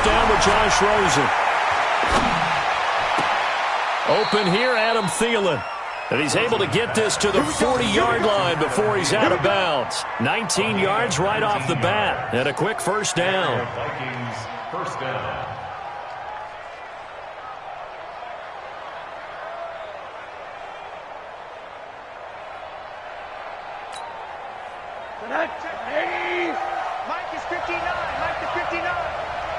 down with Josh Rosen. Open here, Adam Thielen. And he's able to get this to the 40-yard line before he's out of bounds. 19 yards right off the bat. And a quick first down. Vikings first down. Mike is 59. Mike is 59.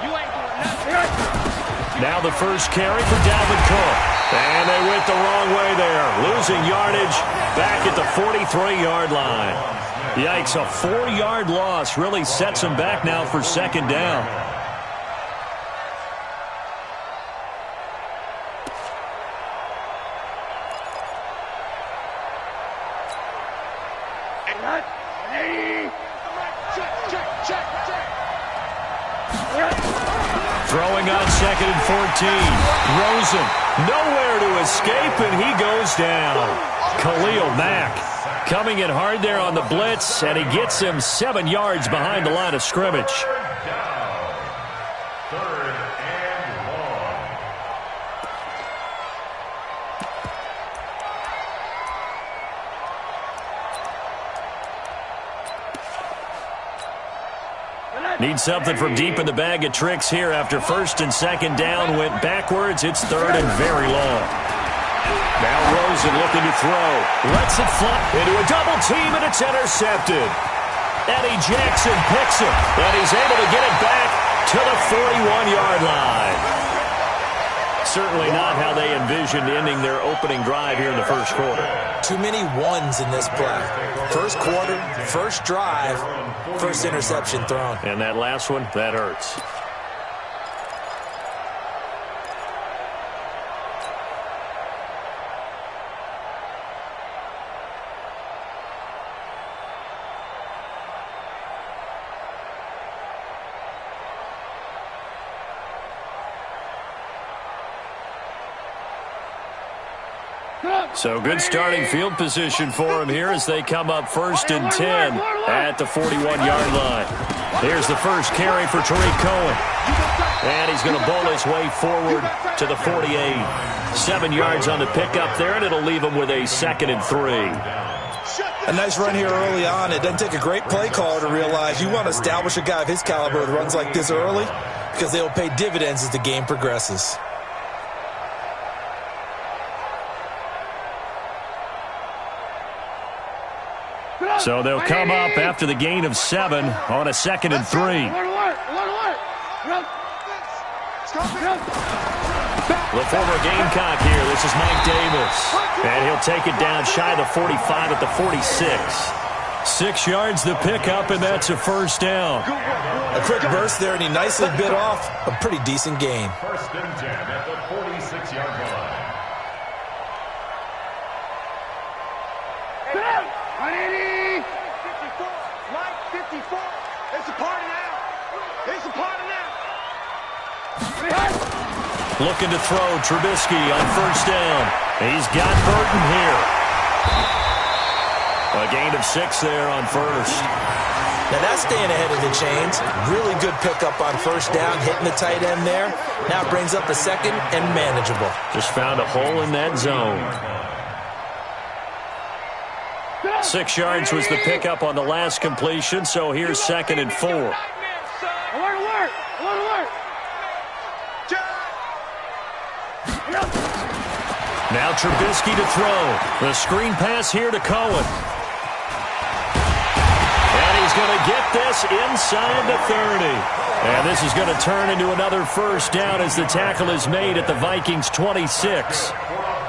You ain't doing nothing. Now the first carry for Dalvin Cook. And they went the wrong way there. Losing yardage back at the 43-yard line. Yikes, a 4-yard loss really sets them back now for second down. Throwing on second and 14. Rosen, nowhere to escape, and he goes down. Khalil Mack coming in hard there on the blitz, and he gets him 7 yards behind the line of scrimmage. Third and long. Need something from deep in the bag of tricks here after first and second down went backwards. It's third and very long. Now Rosen looking to throw. Lets it fly into a double team, and it's intercepted. Eddie Jackson picks it, and he's able to get it back to the 41-yard line. Certainly not how they envisioned ending their opening drive here in the first quarter. Too many ones in this play. First quarter, first drive, first interception thrown. And that last one, that hurts. So good starting field position for him here as they come up first and 10 at the 41-yard line. Here's the first carry for Tariq Cohen. And he's going to bowl his way forward to the 48. 7 yards on the pickup there, and it'll leave him with a second and 3. A nice run here early on. It doesn't take a great play caller to realize you want to establish a guy of his caliber with runs like this early because they will pay dividends as the game progresses. So they'll come up after the gain of 7 on a second and 3. The former Gamecock here. This is Mike Davis. And he'll take it down shy of the 45 at the 46. 6 yards the pickup, and that's a first down. A quick burst there, and he nicely bit off a pretty decent gain. First and 10 at the 46-yard line. It's a party now. It's a party now. Looking to throw Trubisky on first down. He's got Burton here. A gain of 6 there on first. Now that's staying ahead of the chains. Really good pickup on first down, hitting the tight end there. Now it brings up a second and manageable. Just found a hole in that zone. 6 yards was the pickup on the last completion, so here's second and 4. Now Trubisky to throw. The screen pass here to Cohen. And he's going to get this inside the 30. And this is going to turn into another first down as the tackle is made at the Vikings' 26.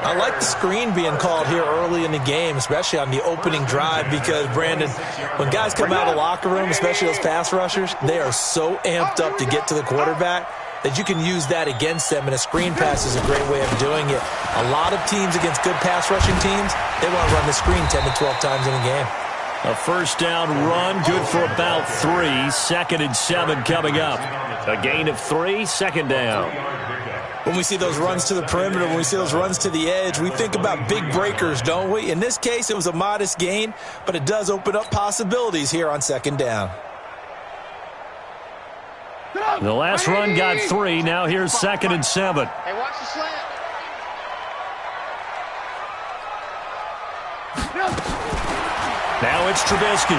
I like the screen being called here early in the game, especially on the opening drive, because, Brandon, when guys come out of the locker room, especially those pass rushers, they are so amped up to get to the quarterback that you can use that against them, and a screen pass is a great way of doing it. A lot of teams against good pass rushing teams, they want to run the screen 10 to 12 times in a game. A first down run, good for about 3. Second and 7 coming up. A gain of 3, second down. When we see those runs to the perimeter, when we see those runs to the edge, we think about big breakers, don't we? In this case, it was a modest gain, but it does open up possibilities here on second down. The last run got 3. Now here's 2nd and 7. Hey, watch the slant. Now it's Trubisky.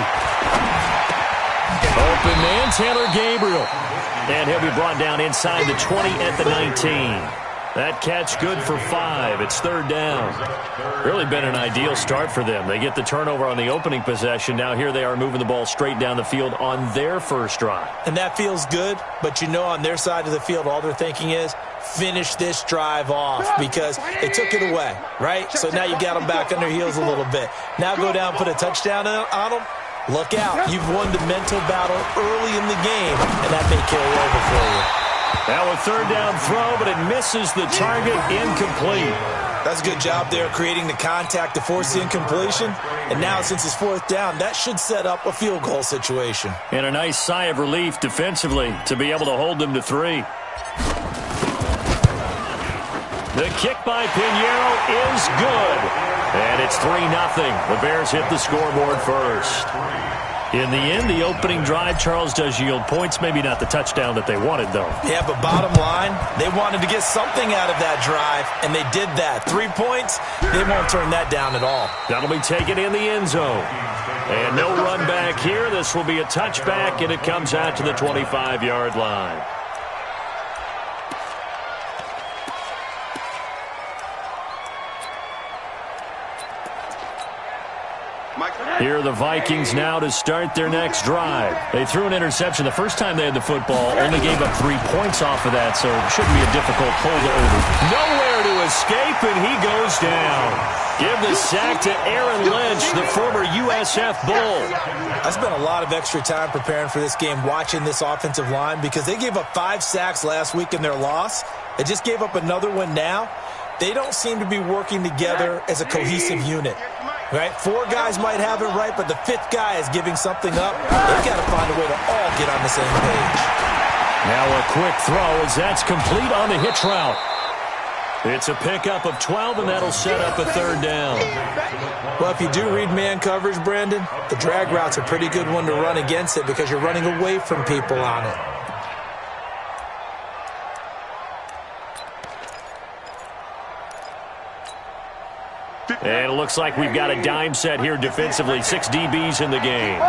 Open man, Taylor Gabriel. And he'll be brought down inside the 20 at the 19. That catch good for 5. It's 3rd down. Really been an ideal start for them. They get the turnover on the opening possession. Now here they are moving the ball straight down the field on their first drive. And that feels good, but you know on their side of the field, all they're thinking is finish this drive off because they took it away, right? So now you got them back on their heels a little bit. Now go down, put a touchdown on them. Look out. You've won the mental battle early in the game, and that may carry over for you. Now a 3rd down throw, but it misses the target, incomplete. That's a good job there creating the contact to force the incompletion. And now since it's 4th down, that should set up a field goal situation. And a nice sigh of relief defensively to be able to hold them to 3. The kick by Pinheiro is good. And it's 3-0. The Bears hit the scoreboard first. In the end, the opening drive, Charles, does yield points. Maybe not the touchdown that they wanted, though. Yeah, but bottom line, they wanted to get something out of that drive, and they did that. 3 points, they won't turn that down at all. That'll be taken in the end zone. And no run back here. This will be a touchback, and it comes out to the 25-yard line. Here are the Vikings now to start their next drive. They threw an interception the first time they had the football, only gave up 3 points off of that, so it shouldn't be a difficult holdover. Nowhere to escape, and he goes down. Give the sack to Aaron Lynch, the former USF Bull. I spent a lot of extra time preparing for this game watching this offensive line because they gave up 5 sacks last week in their loss. They just gave up another one now. They don't seem to be working together as a cohesive unit. Right? 4 guys might have it right, but the 5th guy is giving something up. They've got to find a way to all get on the same page. Now a quick throw as that's complete on the hitch route. It's a pickup of 12, and that'll set up a 3rd down. Well, if you do read man coverage, Brandon, the drag route's a pretty good one to run against it because you're running away from people on it. And it looks like we've got a dime set here defensively. 6 DBs in the game.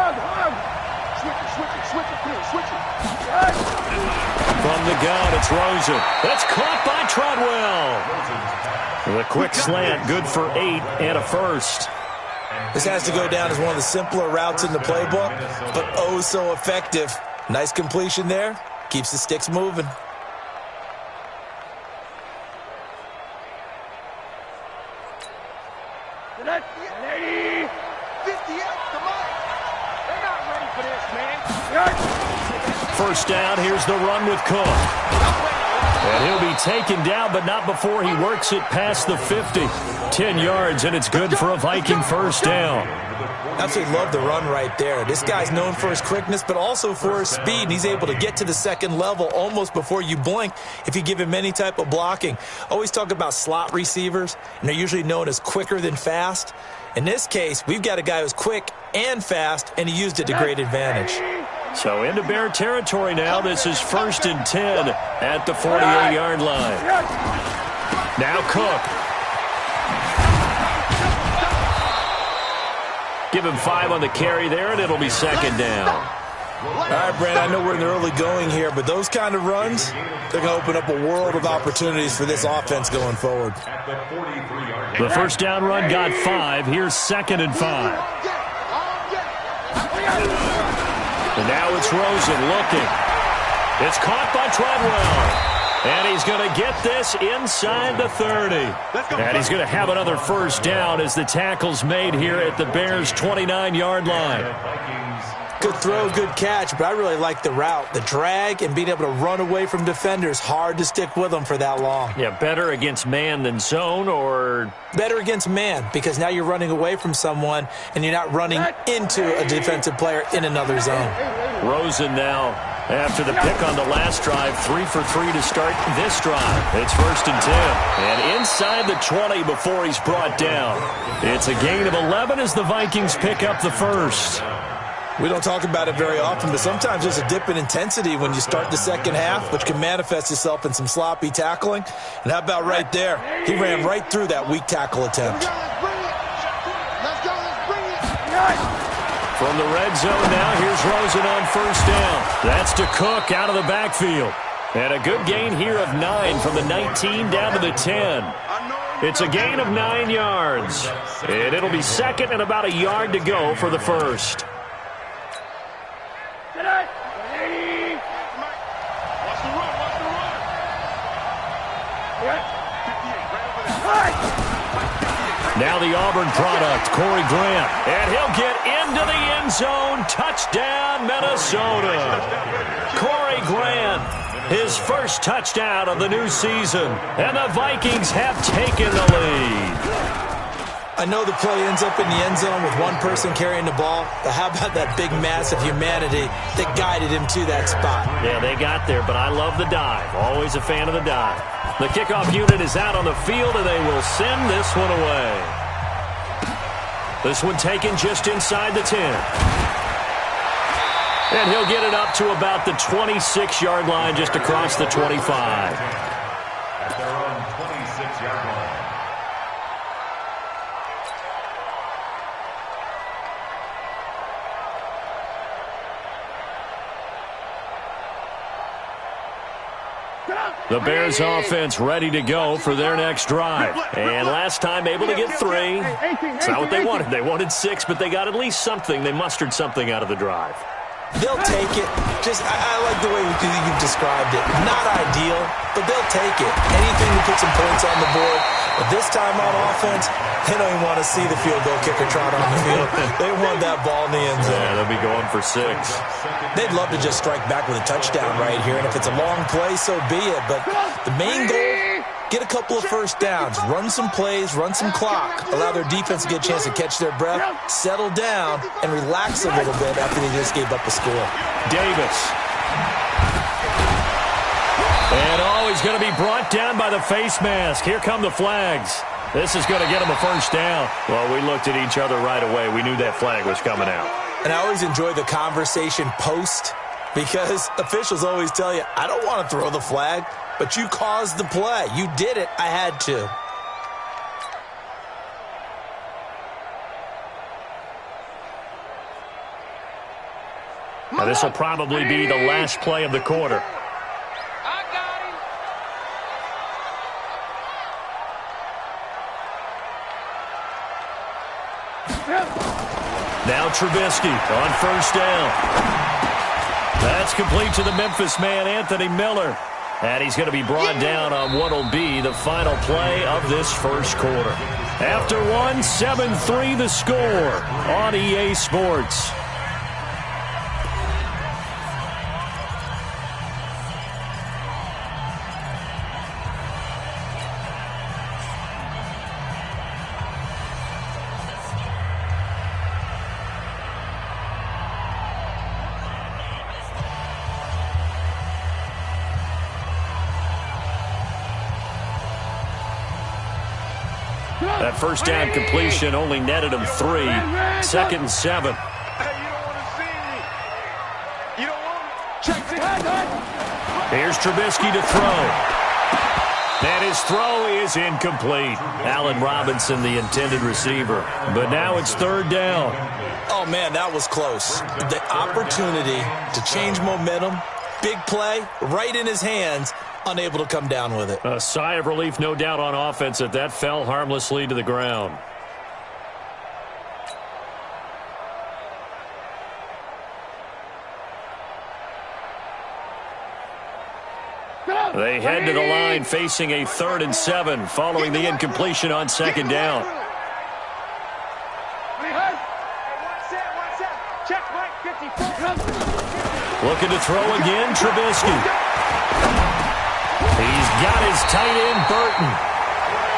From the gun, it's Rosen. That's caught by Treadwell. The quick slant, good for 8 and a first. This has to go down as one of the simpler routes in the playbook, but oh so effective. Nice completion there. Keeps the sticks moving. First down, here's the run with Cook. And he'll be taken down, but not before he works it past the 50. 10 yards, and it's good for a Viking first down. Absolutely love the run right there. This guy's known for his quickness, but also for his speed, and he's able to get to the second level almost before you blink if you give him any type of blocking. Always talk about slot receivers, and they're usually known as quicker than fast. In this case, we've got a guy who's quick and fast, and he used it to great advantage. So into Bear territory now. This is 1st and 10 at the 48-yard line. Now Cook. Give him 5 on the carry there, and it'll be 2nd down. All right, Brandon, I know we're in the early going here, but those kind of runs, they're going to open up a world of opportunities for this offense going forward. The first down run got 5. Here's 2nd and 5. And now it's Rosen looking. It's caught by Treadwell. And he's going to get this inside the 30. And he's going to have another first down as the tackle's made here at the Bears' 29-yard line. Good throw, good catch, but I really like the route. The drag and being able to run away from defenders, hard to stick with them for that long. Yeah, better against man than zone, or? Better against man, because now you're running away from someone and you're not running into a defensive player in another zone. Rosen now, after the pick on the last drive, 3 for 3 to start this drive. It's 1st and 10. And inside the 20 before he's brought down. It's a gain of 11 as the Vikings pick up the first. We don't talk about it very often, but sometimes there's a dip in intensity when you start the second half, which can manifest itself in some sloppy tackling. And how about right there? He ran right through that weak tackle attempt. From the red zone now, here's Rosen on first down. That's to Cook out of the backfield. And a good gain here of 9 from the 19 down to the 10. It's a gain of 9 yards. And it'll be second and about a yard to go for the first. Now the Auburn product, Corey Grant. And he'll get into the end zone. Touchdown, Minnesota. Corey Grant, his first touchdown of the new season. And the Vikings have taken the lead. I know the play ends up in the end zone with one person carrying the ball, but how about that big mass of humanity that guided him to that spot? Yeah, they got there, but I love the dive. Always a fan of the dive. The kickoff unit is out on the field, and they will send this one away. This one taken just inside the 10. And he'll get it up to about the 26-yard line, just across the 25. At their own 26-yard line. The Bears offense ready to go for their next drive. And last time able to get 3. It's not what they wanted. They wanted 6, but they got at least something. They mustered something out of the drive. They'll take it. I like the way you've described it. Not ideal, but they'll take it. Anything to put some points on the board. But this time on offense, they don't even want to see the field goal kicker trot on the field. They want that ball in the end zone. Yeah, they'll be going for 6. They'd love to just strike back with a touchdown right here. And if it's a long play, so be it. But the main goal, get a couple of first downs. Run some plays, run some clock. Allow their defense to get a chance to catch their breath, settle down, and relax a little bit after they just gave up a score. Davis. And he's going to be brought down by the face mask. Here come the flags. This is going to get him a first down. Well, we looked at each other right away. We knew that flag was coming out. And I always enjoy the conversation post because officials always tell you, I don't want to throw the flag, but you caused the play. You did it. I had to. Now, this will probably be the last play of the quarter. Now Trubisky on first down. That's complete to the Memphis man, Anthony Miller. And he's going to be brought down on what will be the final play of this first quarter. After one, 7-3 the score on EA Sports. That first down completion only netted him 3. 2nd and 7. Here's Trubisky to throw. And his throw is incomplete. Allen Robinson, the intended receiver. But now it's 3rd down. Oh, man, that was close. The opportunity to change momentum, big play, right in his hands, unable to come down with it. A sigh of relief, no doubt, on offense that that fell harmlessly to the ground. They head to the line facing a 3rd and 7 following the incompletion on 2nd down. Looking to throw again, Trubisky. He's got his tight end, Burton.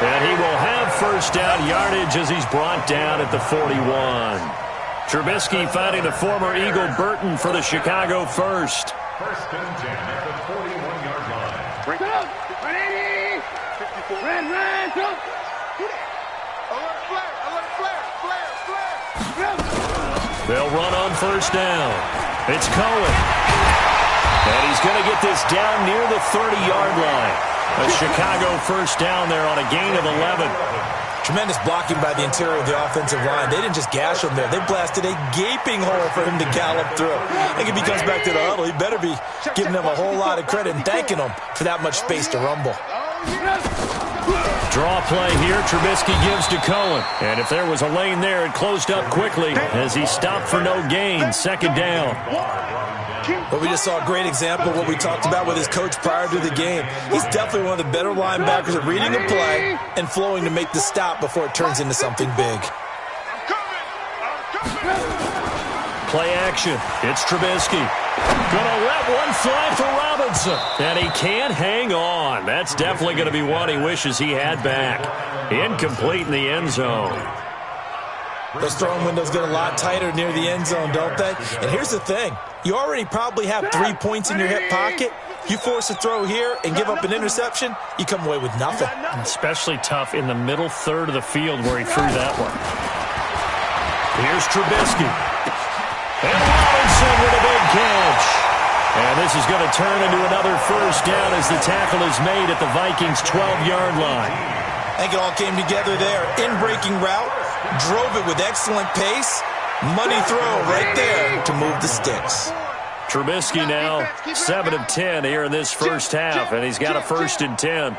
And he will have first down yardage as he's brought down at the 41. Trubisky finding the former Eagle Burton for the Chicago first. 1st and 10 at the 41-yard line. Bring it up. Ready. 54. Ran. Go. Alert flare. They'll run on first down. It's Cohen. And he's going to get this down near the 30-yard line. A Chicago first down there on a gain of 11. Tremendous blocking by the interior of the offensive line. They didn't just gash him there. They blasted a gaping hole for him to gallop through. I think if he comes back to the huddle, he better be giving them a whole lot of credit and thanking them for that much space to rumble. Draw play here. Trubisky gives to Cohen. And if there was a lane there, it closed up quickly as he stopped for no gain. Second down. But we just saw a great example of what we talked about with his coach prior to the game. He's definitely one of the better linebackers at reading a play and flowing to make the stop before it turns into something big. Play action. It's Trubisky. Gonna let one fly for Robinson. And he can't hang on. That's definitely going to be one he wishes he had back. Incomplete in the end zone. Those throwing windows get a lot tighter near the end zone, don't they? And here's the thing. You already probably have 3 points in your hip pocket. You force a throw here and give up an interception, you come away with nothing. Especially tough in the middle third of the field where he threw that one. Here's Trubisky. And Robinson with a big catch. And this is going to turn into another first down as the tackle is made at the Vikings' 12-yard line. I think it all came together there. In-breaking route, drove it with excellent pace. Money throw right there to move the sticks. Trubisky now 7 of 10 here in this first half, and he's got a 1st and 10.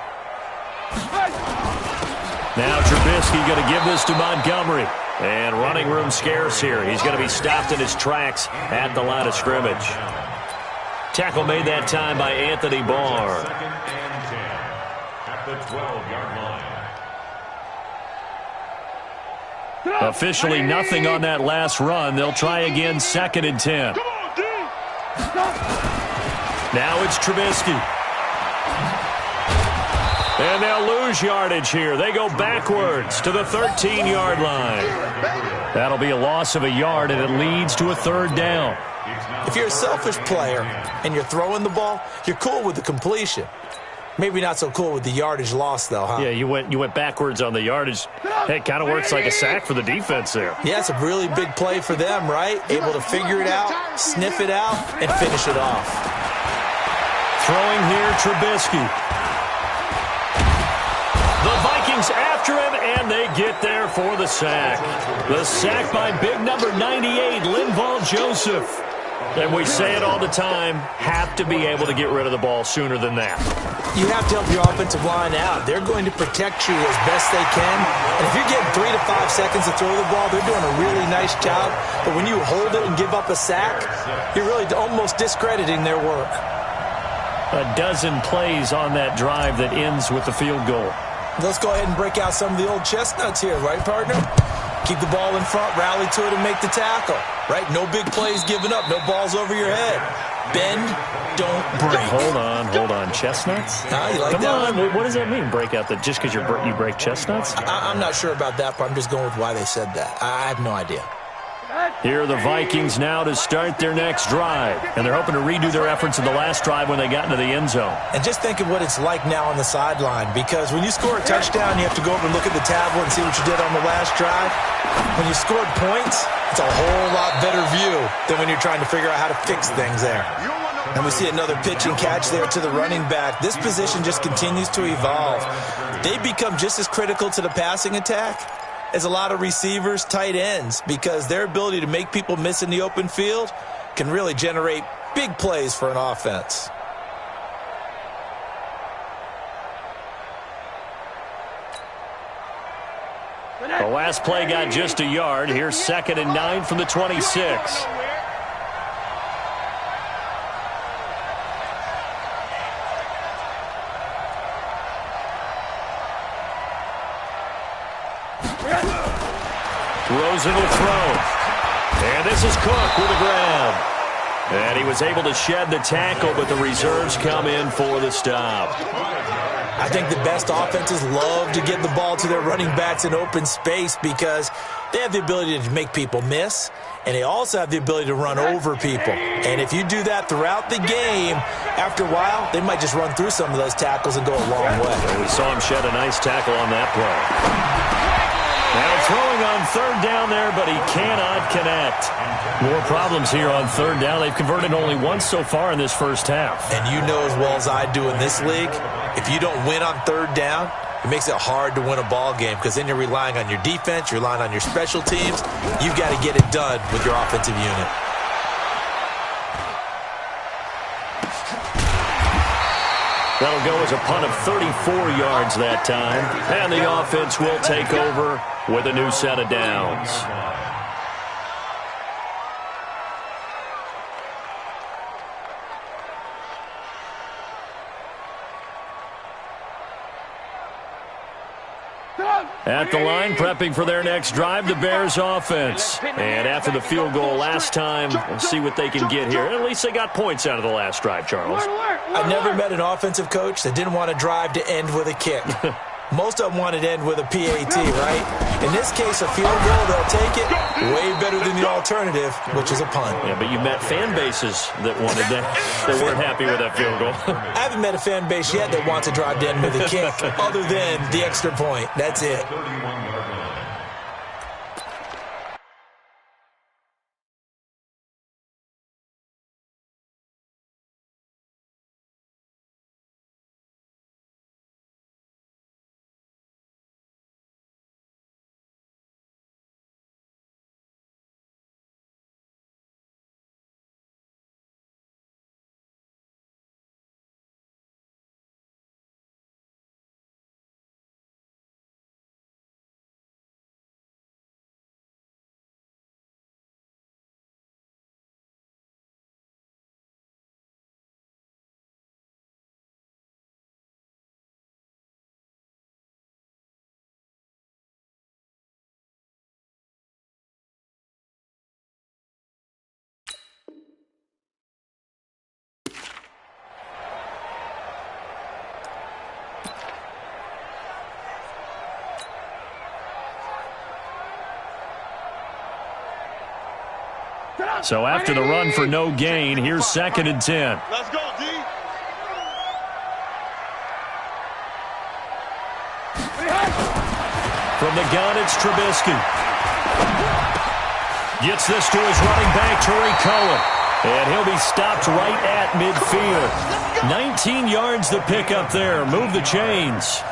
Now Trubisky going to give this to Montgomery. And running room scarce here. He's going to be stopped in his tracks at the line of scrimmage. Tackle made that time by Anthony Barr. 2nd and 10 at the 12-yard line. Officially nothing on that last run. They'll try again 2nd and 10. Now it's Trubisky. And they'll lose yardage here. They go backwards to the 13-yard line. That'll be a loss of a yard, and it leads to a 3rd down. If you're a selfish player and you're throwing the ball, you're cool with the completion. Maybe not so cool with the yardage loss, though, huh? Yeah, you went backwards on the yardage. Hey, it kind of works like a sack for the defense there. Yeah, it's a really big play for them, right? Able to figure it out, sniff it out, and finish it off. Throwing here, Trubisky. The Vikings after him, and they get there for the sack. The sack by big number 98, Linval Joseph. And we say it all the time, have to be able to get rid of the ball sooner than that. You have to help your offensive line out. They're going to protect you as best they can. And if you're getting 3 to 5 seconds to throw the ball, they're doing a really nice job. But when you hold it and give up a sack, you're really almost discrediting their work. A dozen plays on that drive that ends with the field goal. Let's go ahead and break out some of the old chestnuts here, right, partner? Keep the ball in front, rally to it, and make the tackle, right? No big plays given up, no balls over your head. Bend, don't break. Hold on. Chestnuts? You like Come that on. one? What does that mean, break out? Just because you break chestnuts? I'm not sure about that, but I'm just going with why they said that. I have no idea. Here are the Vikings now to start their next drive. And they're hoping to redo their efforts in the last drive when they got into the end zone. And just think of what it's like now on the sideline, because when you score a touchdown, you have to go over and look at the tablet and see what you did on the last drive. When you scored points, it's a whole lot better view than when you're trying to figure out how to fix things there. And we see another pitch and catch there to the running back. This position just continues to evolve. They become just as critical to the passing attack as a lot of receivers, tight ends, because their ability to make people miss in the open field can really generate big plays for an offense. The last play got just a yard. Here's 2nd and 9 from the 26. Rosen will throw. And this is Cook with a grab. And he was able to shed the tackle, but the reserves come in for the stop. I think the best offenses love to get the ball to their running backs in open space because they have the ability to make people miss, and they also have the ability to run over people. And if you do that throughout the game, after a while, they might just run through some of those tackles and go a long way. And we saw him shed a nice tackle on that play. Now throwing on third down there, but he cannot connect. More problems here on third down. They've converted only once so far in this first half. And you know as well as I do in this league, if you don't win on third down, it makes it hard to win a ball game because then you're relying on your defense, you're relying on your special teams. You've got to get it done with your offensive unit. That'll go as a punt of 34 yards that time. And the offense will take over with a new set of downs. At the line, prepping for their next drive, the Bears offense. And after the field goal last time, we'll see what they can get here. At least they got points out of the last drive, Charles. I never met an offensive coach that didn't want to drive to end with a kick. Most of them wanted to end with a PAT, right? In this case, a field goal, they'll take it. Way better than the alternative, which is a punt. Yeah, but you met fan bases that wanted that, that weren't happy with that field goal. I haven't met a fan base yet that wants to drive to end with a kick, other than the extra point. That's it. So after the run for no gain, here's 2nd and 10. Let's go, D. From the gun, it's Trubisky. Gets this to his running back, Tariq Cohen. And he'll be stopped right at midfield. 19 yards to pick up there. Move the chains.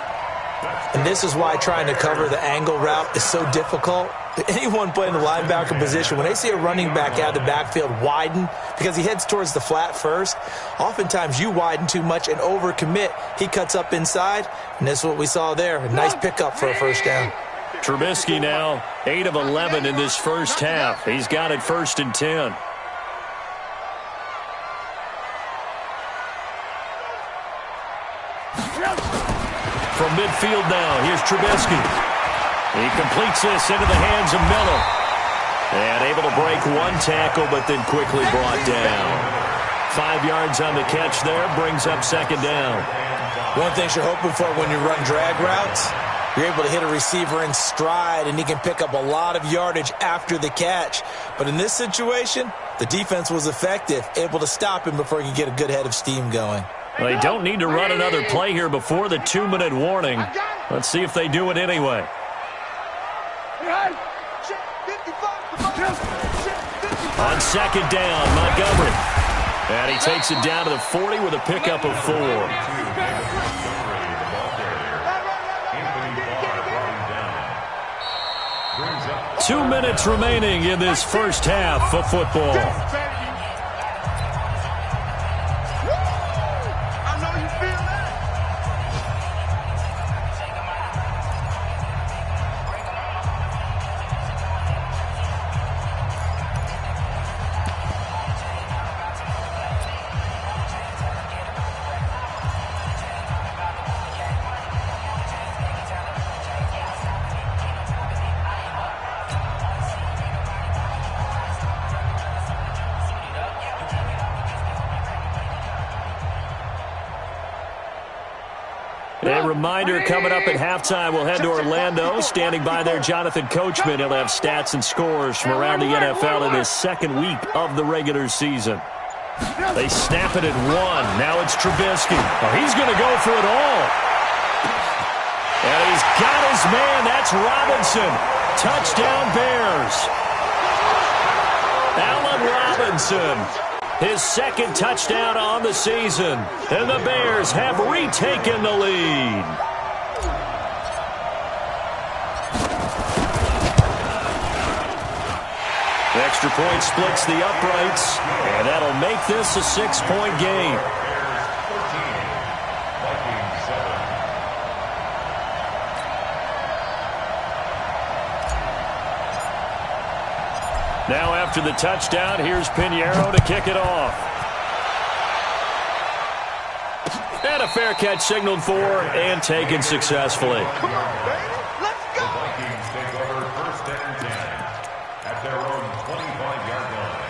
And this is why trying to cover the angle route is so difficult. Anyone playing the linebacker position, when they see a running back out of the backfield widen because he heads towards the flat first, oftentimes you widen too much and overcommit. He cuts up inside, and this is what we saw there. A nice pickup for a first down. Trubisky now 8 of 11 in this first half. He's got it 1st and 10. From midfield now, here's Trubisky. He completes this into the hands of Miller. And able to break one tackle, but then quickly brought down. 5 yards on the catch there, brings up 2nd down. One thing you're hoping for when you run drag routes, you're able to hit a receiver in stride, and he can pick up a lot of yardage after the catch. But in this situation, the defense was effective, able to stop him before he could get a good head of steam going. Well, they don't need to run another play here before the 2-minute warning. Let's see if they do it anyway. On 2nd down, Montgomery. And he takes it down to the 40 with a pickup of 4. 2 minutes remaining in this first half of football. A reminder coming up at halftime, we'll head to Orlando. Standing by there, Jonathan Coachman. He'll have stats and scores from around the NFL in his 2nd week of the regular season. They snap it at 1. Now it's Trubisky. Oh, he's going to go for it all. And he's got his man. That's Robinson. Touchdown, Bears. Allen Robinson, his second touchdown on the season. And the Bears have retaken the lead. The extra point splits the uprights, and that'll make this a 6-point game. Now after the touchdown, here's Pinheiro to kick it off. And a fair catch signaled for and taken successfully. Come on, baby. Let's go. The Vikings take over 1st and 10 at their own 25-yard line.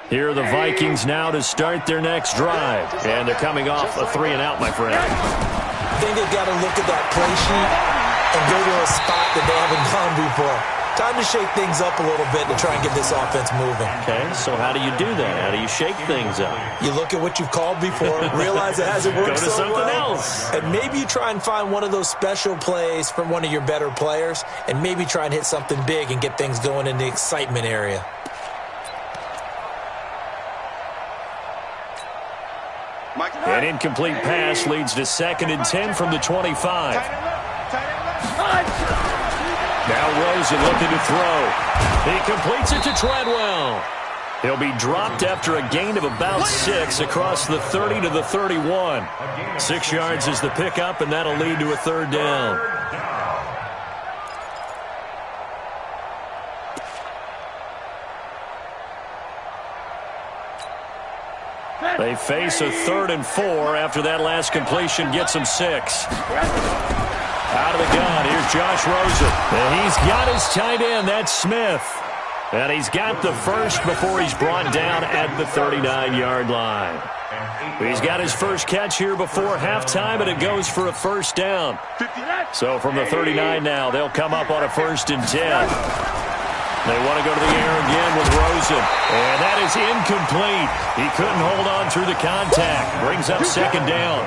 Here are the Vikings now to start their next drive. And they're coming off a 3-and-out, my friend. I think they've got to look at that play sheet and go to a spot that they haven't gone before. Time to shake things up a little bit to try and get this offense moving. Okay, so how do you do that? How do you shake things up? You look at what you've called before, realize it hasn't worked Go to so something well, else. and maybe you try and find one of those special plays from one of your better players, and maybe try and hit something big and get things going in the excitement area. An incomplete pass leads to 2nd and 10 from the 25. Now Rosen looking to throw. He completes it to Treadwell. He'll be dropped after a gain of about 6 across the 30 to the 31. 6 yards is the pickup, and that'll lead to a 3rd down. They face a 3rd and 4 after that last completion gets them 6. Out of the gun, here's Josh Rosen. And he's got his tight end, that's Smith. And he's got the first before he's brought down at the 39-yard line. He's got his first catch here before halftime, and it goes for a 1st down. So from the 39 now, they'll come up on a 1st and 10. They want to go to the air again with Rosen. And that is incomplete. He couldn't hold on through the contact. Brings up 2nd down.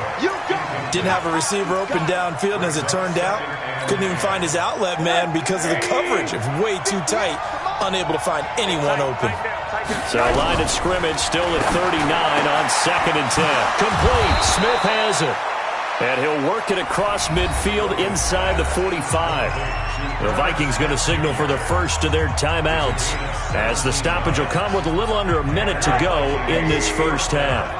Didn't have a receiver open downfield, and as it turned out, couldn't even find his outlet man because of the coverage. It was way too tight, unable to find anyone open. So line of scrimmage still at 39 on 2nd and 10. Complete. Smith has it. And he'll work it across midfield inside the 45. The Vikings going to signal for the first of their timeouts, as the stoppage will come with a little under a minute to go in this first half.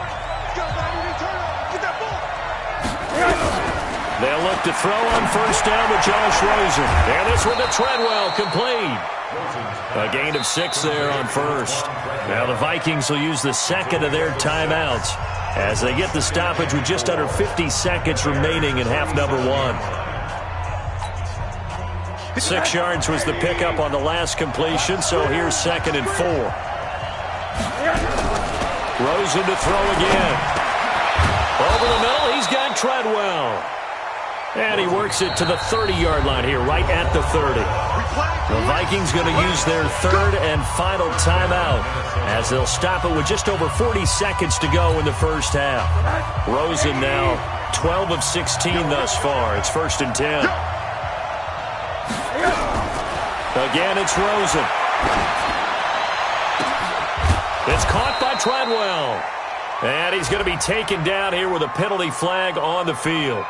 They'll look to throw on 1st down with Josh Rosen. And this one to Treadwell, complete. A gain of 6 there on 1st. Now the Vikings will use the 2nd of their timeouts as they get the stoppage with just under 50 seconds remaining in half number 1. 6 yards was the pickup on the last completion, so here's 2nd and 4. Rosen to throw again. Over the middle, he's got Treadwell. And he works it to the 30-yard line here, right at the 30. The Vikings going to use their 3rd and final timeout, as they'll stop it with just over 40 seconds to go in the first half. Rosen now 12 of 16 thus far. It's 1st and 10. Again, it's Rosen. It's caught by Treadwell. And he's going to be taken down here with a penalty flag on the field.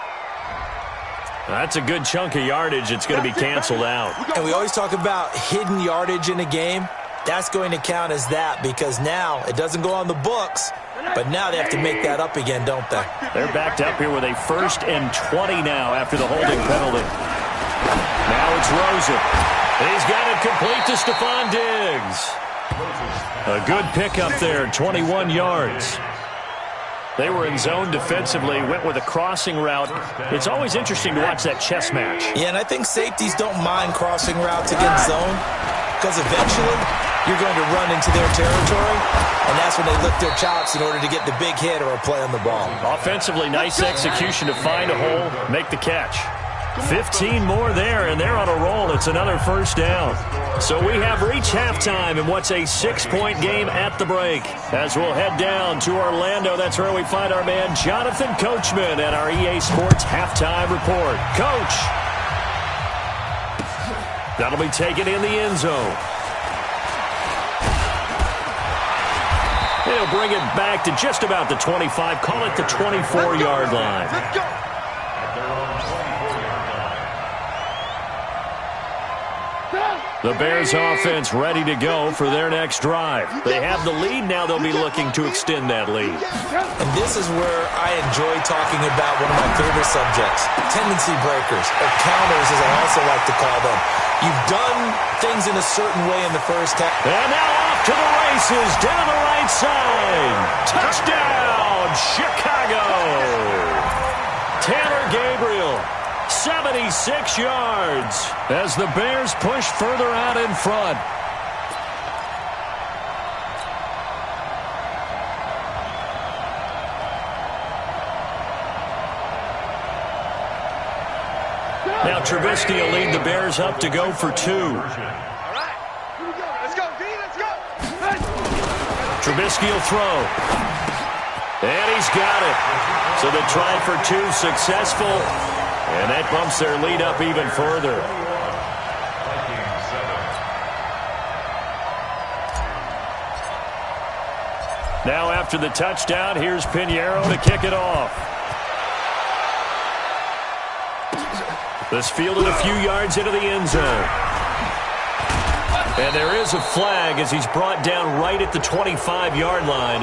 That's a good chunk of yardage. It's going to be canceled out. And we always talk about hidden yardage in a game. That's going to count as that, because now it doesn't go on the books, but now they have to make that up again, don't they? They're backed up here with a 1st and 20 now after the holding penalty. Now it's Rosen. He's got it complete to Stephon Diggs. A good pickup there, 21 yards. They were in zone defensively, went with a crossing route. It's always interesting to watch that chess match. Yeah, and I think safeties don't mind crossing routes against zone, because eventually you're going to run into their territory, and that's when they lift their chops in order to get the big hit or a play on the ball. Offensively, nice execution to find a hole, make the catch. 15 more there, and they're on a roll. It's another first down. So we have reached halftime in what's a 6-point game at the break. As we'll head down to Orlando, that's where we find our man Jonathan Coachman at our EA Sports Halftime Report. Coach. That'll be taken in the end zone. He'll bring it back to just about the 25. Call it the 24-yard line. Let's go. The Bears offense ready to go for their next drive. They have the lead. Now they'll be looking to extend that lead. And this is where I enjoy talking about one of my favorite subjects, tendency breakers, or counters as I also like to call them. You've done things in a certain way in the first half. And now off to the races, down the right side. Touchdown, Chicago. Taylor Gabriel, 76 yards as the Bears push further out in front. Now Trubisky will lead the Bears up to go for 2. All right. Here we go. Let's go, D. Let's go. Trubisky will throw. And he's got it. So the try for 2 successful. And that bumps their lead up even further. Now after the touchdown, here's Pinheiro to kick it off. This fielded a few yards into the end zone. And there is a flag as he's brought down right at the 25-yard line.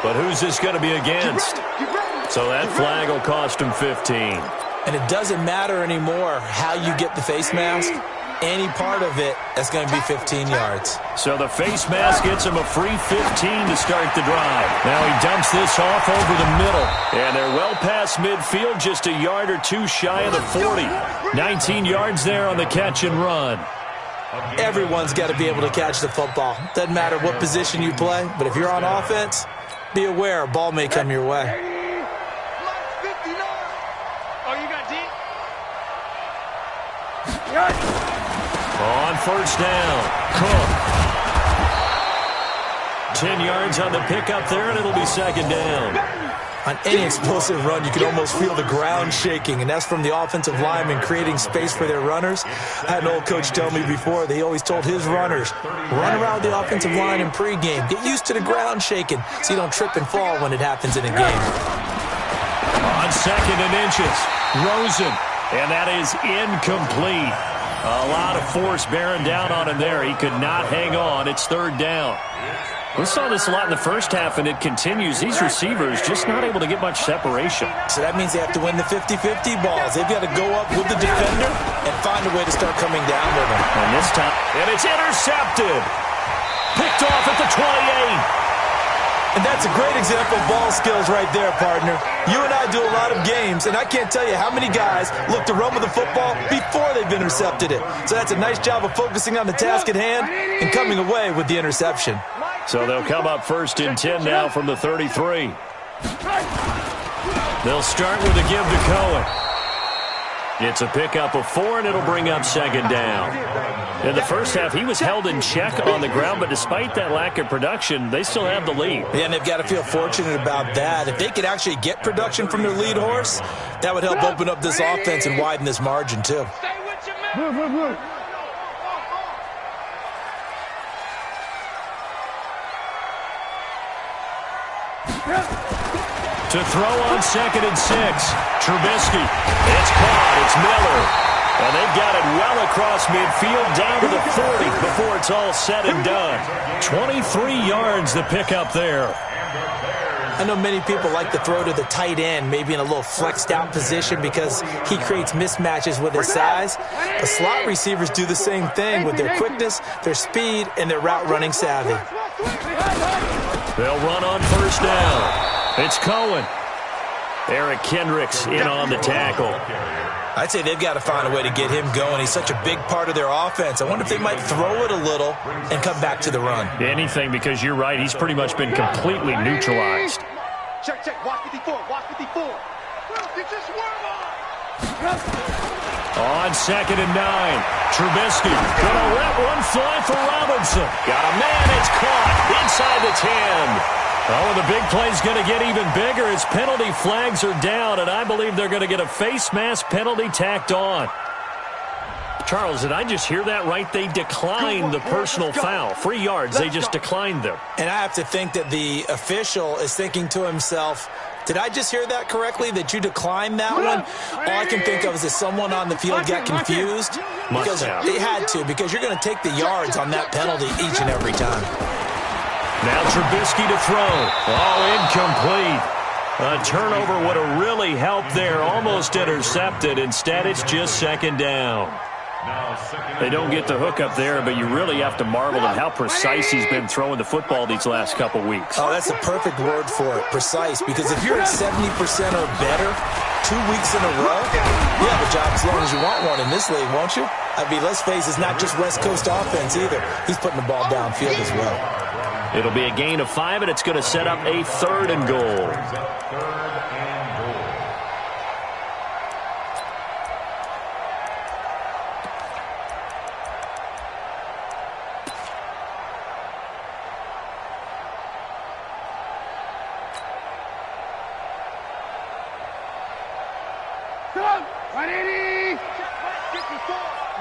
But who's this going to be against? So that flag will cost him 15. And it doesn't matter anymore how you get the face mask. Any part of it, that's going to be 15 yards. So the face mask gets him a free 15 to start the drive. Now he dumps this off over the middle. And they're well past midfield, just a yard or 2 shy of the 40. 19 yards there on the catch and run. Everyone's got to be able to catch the football. Doesn't matter what position you play, but if you're on offense, be aware a ball may come your way. Oh, you got D? On first down, Cook. 10 yards on the pickup there, and it'll be second down. On any explosive run, you can almost feel the ground shaking, and that's from the offensive linemen creating space for their runners. I had an old coach tell me before that he always told his runners, run around the offensive line in pregame. Get used to the ground shaking so you don't trip and fall when it happens in a game. On second and inches, Rosen, and that is incomplete. A lot of force bearing down on him there. He could not hang on. It's third down. We saw this a lot in the first half, and it continues. These receivers just not able to get much separation. So that means they have to win the 50-50 balls. They've got to go up with the defender and find a way to start coming down with him. And this time, and it's intercepted. Picked off at the 28. And that's a great example of ball skills right there, partner. You and I do a lot of games, and I can't tell you how many guys look to run with the football before they've intercepted it. So that's a nice job of focusing on the task at hand and coming away with the interception. So they'll come up first and 10 now from the 33. They'll start with a give to Cohen. It's a pickup of 4, and it'll bring up second down. In the first half, he was held in check on the ground, but despite that lack of production, they still have the lead. Yeah, and they've got to feel fortunate about that. If they could actually get production from their lead horse, that would help open up this offense and widen this margin, too. Stay with your man. To throw on second and 6, Trubisky. It's caught. It's Miller. And they've got it well across midfield down to the 40 before it's all said and done. 23 yards the pickup there. I know many people like to throw to the tight end, maybe in a little flexed out position because he creates mismatches with his size. But slot receivers do the same thing with their quickness, their speed, and their route running savvy. They'll run on first down. It's Cohen. Eric Kendricks in on the tackle. I'd say they've got to find a way to get him going. He's such a big part of their offense. I wonder if they might throw it a little and come back to the run. Anything, because you're right. He's pretty much been completely neutralized. Check. Watch 54. Watch 54. Get your swerve on. On 2nd and 9, Trubisky gonna let one fly for Robinson. Got a man, it's caught inside the 10. Oh, and the big play's going to get even bigger as penalty flags are down, and I believe they're going to get a face mask penalty tacked on. Charles, did I just hear that right? They declined the personal foul. 3 yards, they just declined them. And I have to think that the official is thinking to himself, did I just hear that correctly, that you declined that one? All I can think of is that someone on the field got confused. Because they had to, because you're going to take the yards on that penalty each and every time. Now Trubisky to throw. Oh, incomplete. A turnover would have really helped there. Almost intercepted. Instead, it's just 2nd down. They don't get the hook up there, but you really have to marvel at how precise he's been throwing the football these last couple weeks. Oh, that's the perfect word for it, precise. Because if you're at 70% or better 2 weeks in a row, you have a job as long as you want one in this league, won't you? I mean, let's face it, it's not just West Coast offense either. He's putting the ball downfield as well. It'll be a gain of 5, and it's going to set up a 3rd and goal.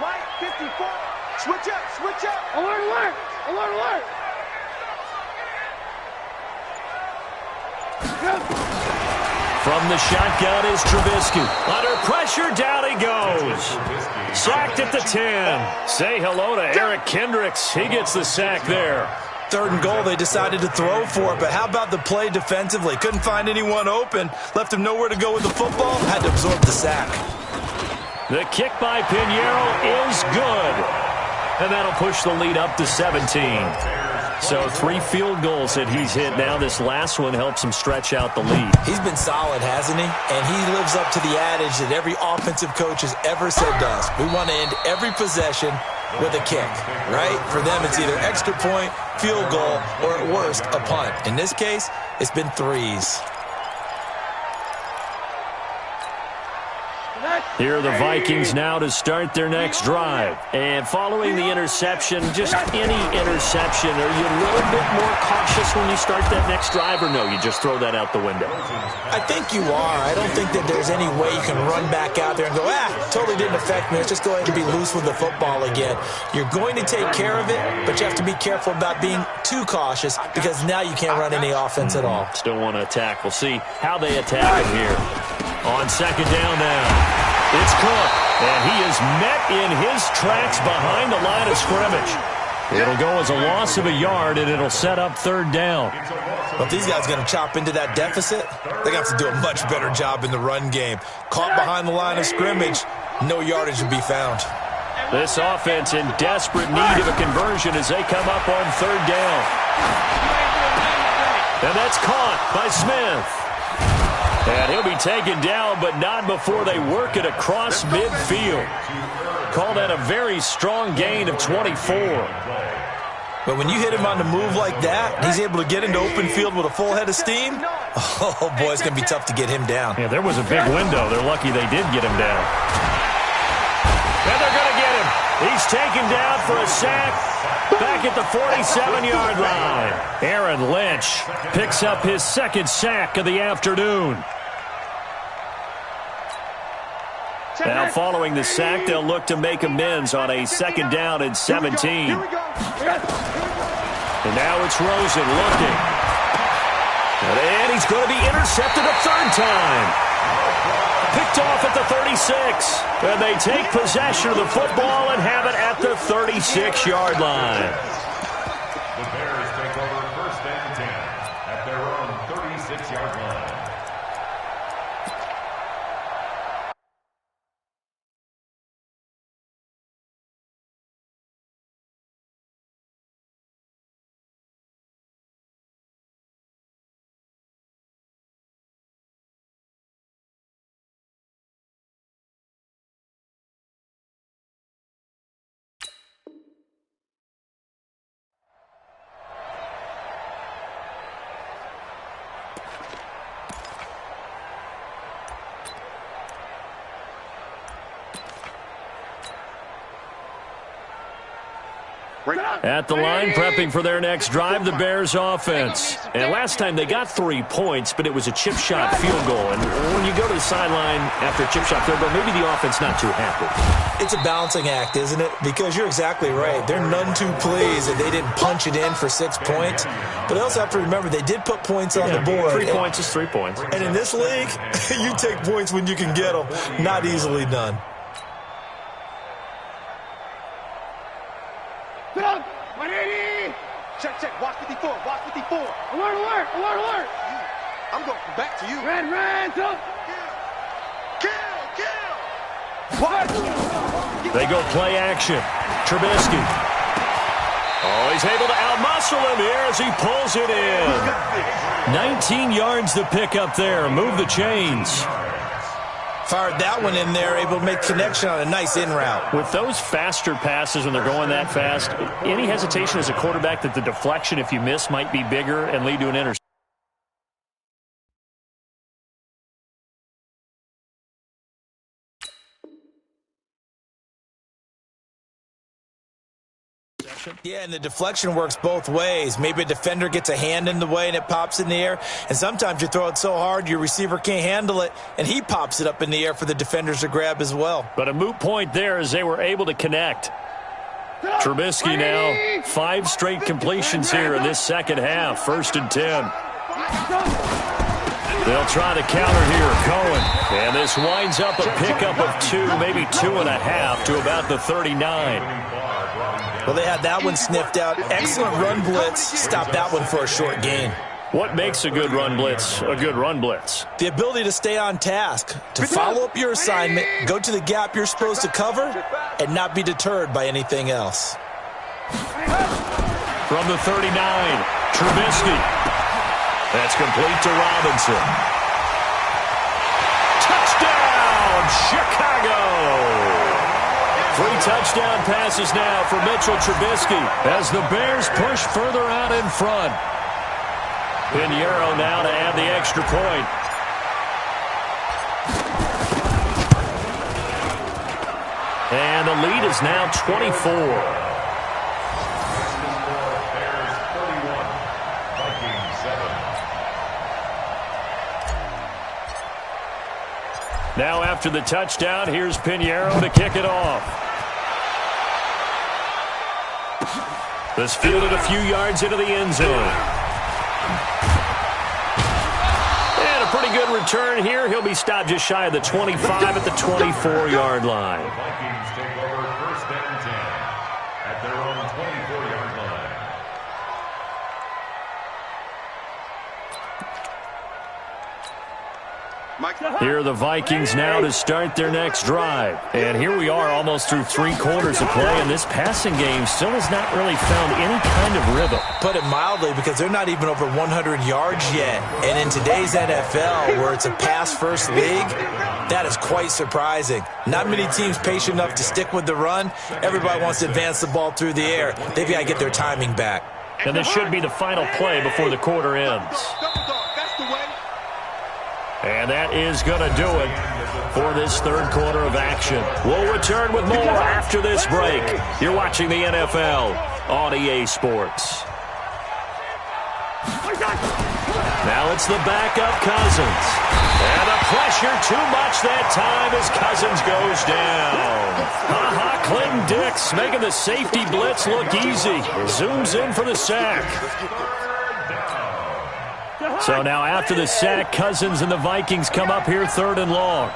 Right 54. Switch up. Alert. From the shotgun is Trubisky. Under pressure, down he goes. Sacked at the 10. Say hello to Eric Kendricks. He gets the sack there. 3rd and goal, they decided to throw for it, but how about the play defensively? Couldn't find anyone open, left him nowhere to go with the football, had to absorb the sack. The kick by Pinheiro is good. And that'll push the lead up to 17. So 3 field goals that he's hit now. This last one helps him stretch out the lead. He's been solid, hasn't he? And he lives up to the adage that every offensive coach has ever said to us. We want to end every possession with a kick, right? For them, it's either extra point, field goal, or at worst, a punt. In this case, it's been 3s. Here are the Vikings now to start their next drive. And following the interception, just any interception, are you a little bit more cautious when you start that next drive, or no, you just throw that out the window? I think you are. I don't think that there's any way you can run back out there and go, totally didn't affect me. Let's just go ahead and be loose with the football again. You're going to take care of it, but you have to be careful about being too cautious because now you can't run any offense at all. Still want to attack. We'll see how they attack it here. On 2nd down now. It's Cook, and he is met in his tracks behind the line of scrimmage. It'll go as a loss of a yard, and it'll set up 3rd down. Well, if these guys are going to chop into that deficit, they're going to have to do a much better job in the run game. Caught behind the line of scrimmage, no yardage to be found. This offense in desperate need of a conversion as they come up on 3rd down. And that's caught by Smith. And he'll be taken down, but not before they work it across midfield. Call that a very strong gain of 24. But when you hit him on the move like that, he's able to get into open field with a full head of steam, oh, boy, it's going to be tough to get him down. Yeah, there was a big window. They're lucky they did get him down. And they're going to get him. He's taken down for a sack back at the 47-yard line. Aaron Lynch picks up his 2nd sack of the afternoon. Now, following the sack, they'll look to make amends on a 2nd down and 17. And now it's Rosen looking. And he's going to be intercepted a 3rd time. Picked off at the 36. And they take possession of the football and have it at the 36-yard line. At the line, prepping for their next drive, the Bears offense. And last time they got 3 points, but it was a chip shot field goal. And when you go to the sideline after a chip shot field goal, maybe the offense not too happy. It's a balancing act, isn't it? Because you're exactly right. They're none too pleased that they didn't punch it in for 6 points. But they also have to remember they did put points on the board. 3 points is 3 points. And in this league, you take points when you can get them. Not easily done. Check. Watch 54. Watch 54. Alert. I'm going back to you. Red. Kill. What? They go play action. Trubisky. Oh, he's able to outmuscle him here as he pulls it in. 19 yards to pick up there. Move the chains. Fired that one in there, able to make connection on a nice in route. With those faster passes when they're going that fast, any hesitation as a quarterback that the deflection, if you miss, might be bigger and lead to an interception. Yeah, and the deflection works both ways. Maybe a defender gets a hand in the way and it pops in the air. And sometimes you throw it so hard your receiver can't handle it, and he pops it up in the air for the defenders to grab as well. But a moot point there as they were able to connect. Trubisky now, 5 straight completions here in this second half. 1st and 10. They'll try the counter here, Cohen. And this winds up a pickup of 2, maybe 2.5 to about the 39. Well, they had that one sniffed out. Excellent run blitz. Stopped that one for a short gain. What makes a good run blitz a good run blitz? The ability to stay on task, to follow up your assignment, go to the gap you're supposed to cover, and not be deterred by anything else. From the 39, Trubisky. That's complete to Robinson. Touchdown, Chicago! 3 touchdown passes now for Mitchell Trubisky as the Bears push further out in front. Pinheiro now to add the extra point. And the lead is now 24. Bears 31, Vikings 7. Now after the touchdown, here's Pinheiro to kick it off. This fielded a few yards into the end zone. And a pretty good return here. He'll be stopped just shy of the 25 at the 24-yard line. The Vikings take over 1st and 10 at their own 24-yard line. Here are the Vikings now to start their next drive. And here we are almost through 3 quarters of play, and this passing game still has not really found any kind of rhythm. Put it mildly, because they're not even over 100 yards yet. And in today's NFL, where it's a pass-first league, that is quite surprising. Not many teams patient enough to stick with the run. Everybody wants to advance the ball through the air. They've got to get their timing back. And this should be the final play before the quarter ends. And that is going to do it for this 3rd quarter of action. We'll return with more after this break. You're watching the NFL on EA Sports. Now it's the backup Cousins. And the pressure too much that time as Cousins goes down. Clinton Dix making the safety blitz look easy. Zooms in for the sack. So now after the sack, Cousins and the Vikings come up here 3rd and long.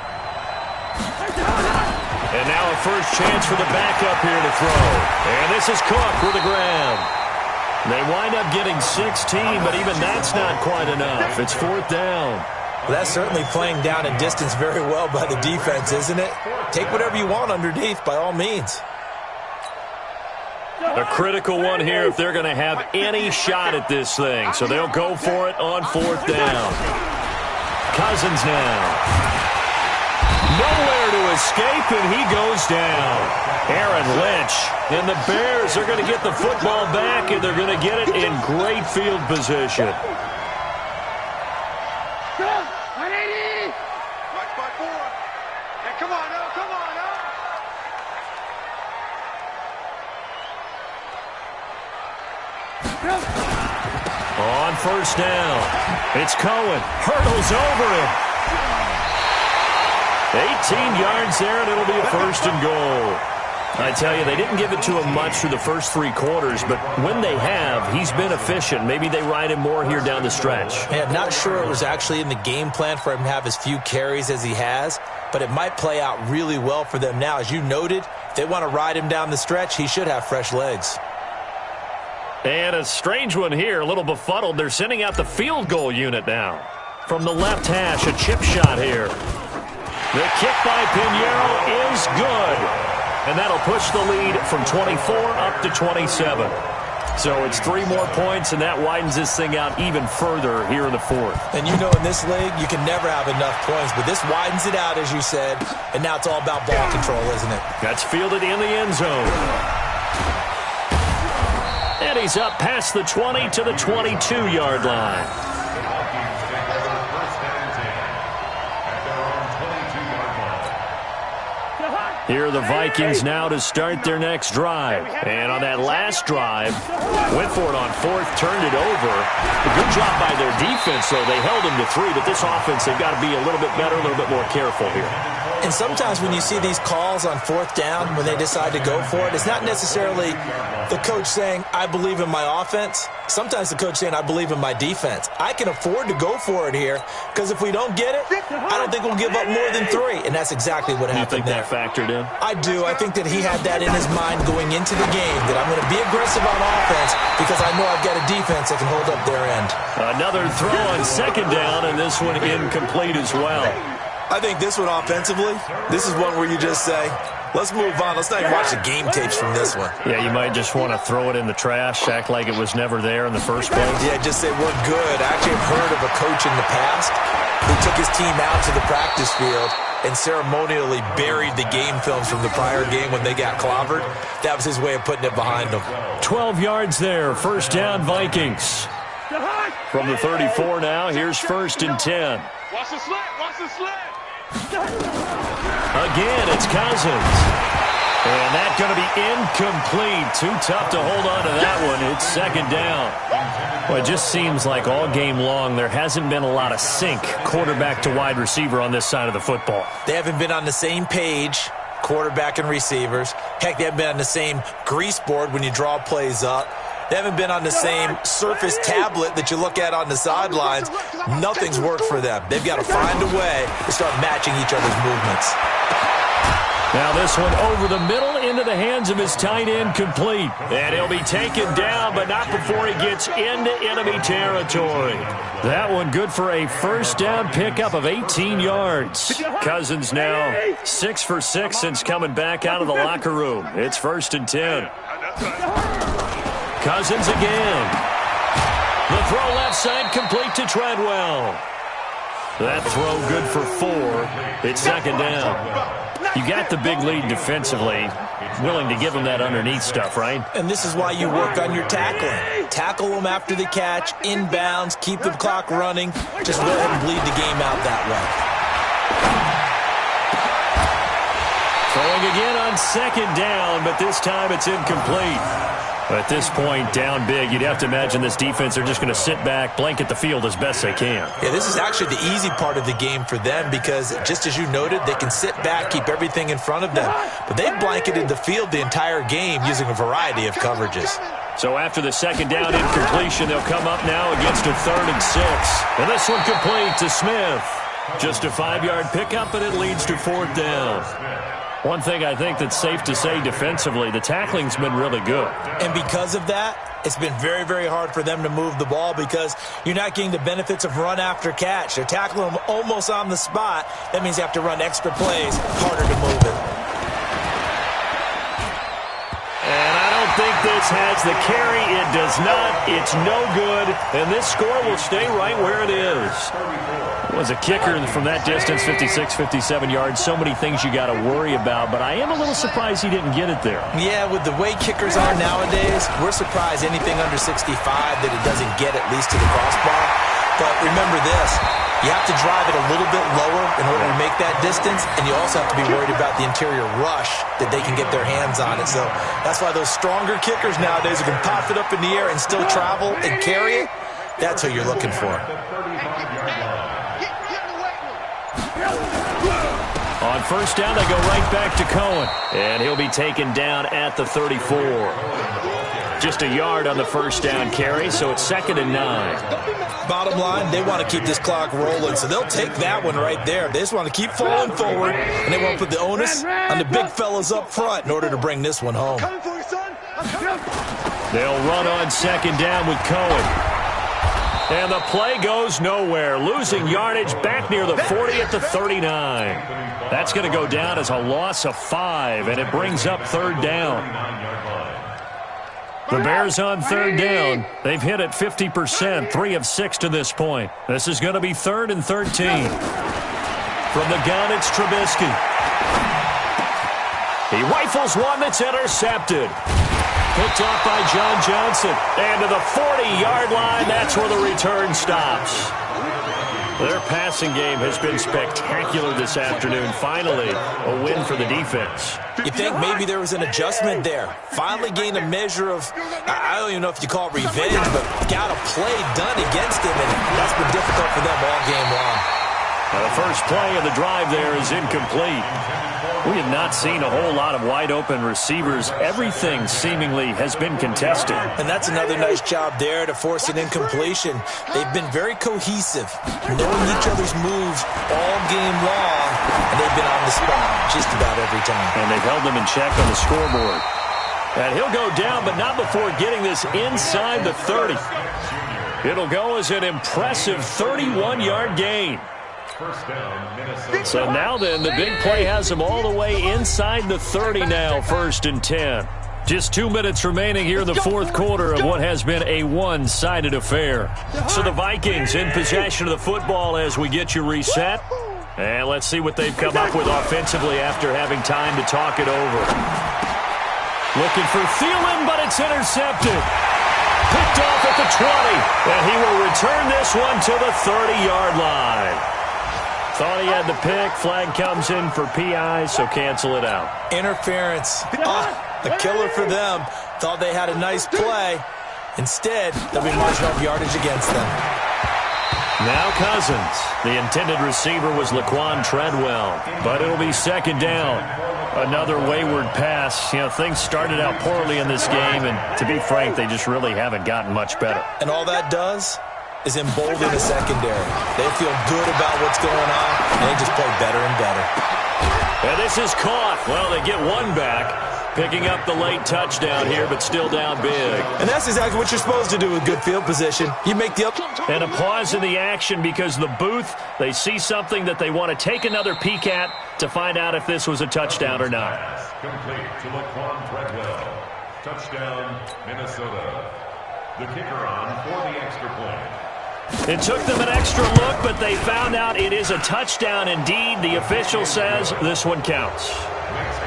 And now a first chance for the backup here to throw. And this is Cook with the grab. They wind up getting 16, but even that's not quite enough. It's 4th down. Well, that's certainly playing down in distance very well by the defense, isn't it? Take whatever you want underneath, by all means. A critical one here if they're going to have any shot at this thing. So they'll go for it on 4th down. Cousins now. Nowhere to escape, and he goes down. Aaron Lynch. And the Bears are going to get the football back, and they're going to get it in great field position. On first down, it's Cohen. Hurdles over him. 18 yards there, and it'll be a first and goal. I tell you, they didn't give it to him much through the first 3 quarters, but when they have, he's been efficient. Maybe they ride him more here down the stretch. Hey, I'm not sure it was actually in the game plan for him to have as few carries as he has, but it might play out really well for them now. As you noted, if they want to ride him down the stretch, he should have fresh legs. And a strange one here, a little befuddled. They're sending out the field goal unit now. From the left hash, a chip shot here. The kick by Pinheiro is good. And that'll push the lead from 24 up to 27. So it's 3 more points, and that widens this thing out even further here in the 4th. And you know, in this league, you can never have enough points, but this widens it out, as you said, and now it's all about ball control, isn't it? That's fielded in the end zone. And he's up past the 20 to the 22-yard line. Here are the Vikings now to start their next drive. And on that last drive, went for it on 4th, turned it over. A good job by their defense, though. They held them to 3, but this offense, they've got to be a little bit better, a little bit more careful here. And sometimes when you see these calls on 4th down, when they decide to go for it, it's not necessarily the coach saying, I believe in my offense. Sometimes the coach saying, I believe in my defense. I can afford to go for it here, because if we don't get it, I don't think we'll give up more than 3. And that's exactly what happened there. You think that factored in? I do. I think that he had that in his mind going into the game, that I'm going to be aggressive on offense because I know I've got a defense that can hold up their end. Another throw on 2nd down, and this one incomplete as well. I think this one offensively, this is one where you just say, let's move on. Let's not even watch the game tapes from this one. Yeah, you might just want to throw it in the trash, act like it was never there in the first place. Yeah, just say we're good. I actually have heard of a coach in the past who took his team out to the practice field and ceremonially buried the game films from the prior game when they got clobbered. That was his way of putting it behind them. 12 yards there, first down Vikings. From the 34 now, here's 1st and 10. Watch the slant, watch the slant. Again, it's Cousins. And that's going to be incomplete. Too tough to hold on to that one. It's 2nd down. Well, it just seems like all game long there hasn't been a lot of sync quarterback to wide receiver on this side of the football. They haven't been on the same page, quarterback and receivers. Heck, they haven't been on the same grease board when you draw plays up. They haven't been on the same Surface tablet that you look at on the sidelines. Nothing's worked for them. They've got to find a way to start matching each other's movements. Now this one over the middle into the hands of his tight end, complete. And he'll be taken down, but not before he gets into enemy territory. That one good for a first down pickup of 18 yards. Cousins now 6 for 6 since coming back out of the locker room. It's 1st and 10. Cousins again. The throw left side complete to Treadwell. That throw good for 4. It's 2nd down. You got the big lead defensively. Willing to give them that underneath stuff, right? And this is why you work on your tackling. Tackle them after the catch, inbounds, keep the clock running. Just go ahead and bleed the game out that way. Throwing again on 2nd down, but this time it's incomplete. At this point, down big, you'd have to imagine this defense are just going to sit back, blanket the field as best they can. Yeah, this is actually the easy part of the game for them because, just as you noted, they can sit back, keep everything in front of them. But they've blanketed the field the entire game using a variety of coverages. So after the 2nd down incompletion, they'll come up now against a 3rd and 6. And this one complete to Smith. Just a 5-yard pickup, and it leads to 4th down. One thing I think that's safe to say defensively, the tackling's been really good. And because of that, it's been very, very hard for them to move the ball because you're not getting the benefits of run after catch. They're tackling them almost on the spot. That means you have to run extra plays, harder to move it. And I don't think this has the carry. It does not. It's no good. And this score will stay right where it is. It was a kicker from that distance, 56, 57 yards. So many things you got to worry about, but I am a little surprised he didn't get it there. Yeah, with the way kickers are nowadays, we're surprised anything under 65 that it doesn't get at least to the crossbar. But remember this, you have to drive it a little bit lower in order to make that distance, and you also have to be worried about the interior rush that they can get their hands on it. So that's why those stronger kickers nowadays who can pop it up in the air and still travel and carry it, that's who you're looking for. On first down, they go right back to Cohen, and he'll be taken down at the 34. Just a yard on the first down carry, so it's 2nd and 9. Bottom line, they want to keep this clock rolling, so they'll take that one right there. They just want to keep falling forward, and they want to put the onus on the big fellas up front in order to bring this one home. They'll run on 2nd down with Cohen. And the play goes nowhere, losing yardage back near the 40 at the 39. That's going to go down as a loss of 5, and it brings up 3rd down. The Bears on 3rd down. They've hit it 50%, 3 of 6 to this point. This is going to be 3rd and 13. From the gun, it's Trubisky. He rifles one that's intercepted. Picked off by John Johnson. And to the 40-yard line, that's where the return stops. Their passing game has been spectacular this afternoon. Finally, a win for the defense. You think maybe there was an adjustment there. Finally gained a measure of, I don't even know if you call it revenge, but got a play done against him, and that's been difficult for them all game long. Now the first play of the drive there is incomplete. We have not seen a whole lot of wide-open receivers. Everything seemingly has been contested. And that's another nice job there to force an incompletion. They've been very cohesive, knowing each other's moves all game long, and they've been on the spot just about every time. And they've held them in check on the scoreboard. And he'll go down, but not before getting this inside the 30. It'll go as an impressive 31-yard gain. So now then, the big play has them all the way inside the 30 now, 1st and 10. Just 2 minutes remaining here in the fourth quarter of what has been a one-sided affair. So the Vikings in possession of the football as we get you reset. And let's see what they've come up with offensively after having time to talk it over. Looking for Thielen, but it's intercepted. Picked off at the 20, and he will return this one to the 30-yard line. Thought he had the pick. Flag comes in for PI, so cancel it out. Interference. A killer for them. Thought they had a nice play. Instead, there'll be marginal yardage against them. Now Cousins. The intended receiver was Laquan Treadwell, but it'll be 2nd down. Another wayward pass. You know, things started out poorly in this game, and to be frank, they just really haven't gotten much better. And all that does is embolden the secondary. They feel good about what's going on, and they just play better and better. And this is caught. Well, they get one back, picking up the late touchdown here, but still down big. And that's exactly what you're supposed to do with good field position. You make the up. And a pause in the action because the booth, they see something that they want to take another peek at to find out if this was a touchdown or not. Complete to Laquan Treadwell. Touchdown, Minnesota. The kicker on for the extra point. It took them an extra look, but they found out it is a touchdown indeed. The official says this one counts.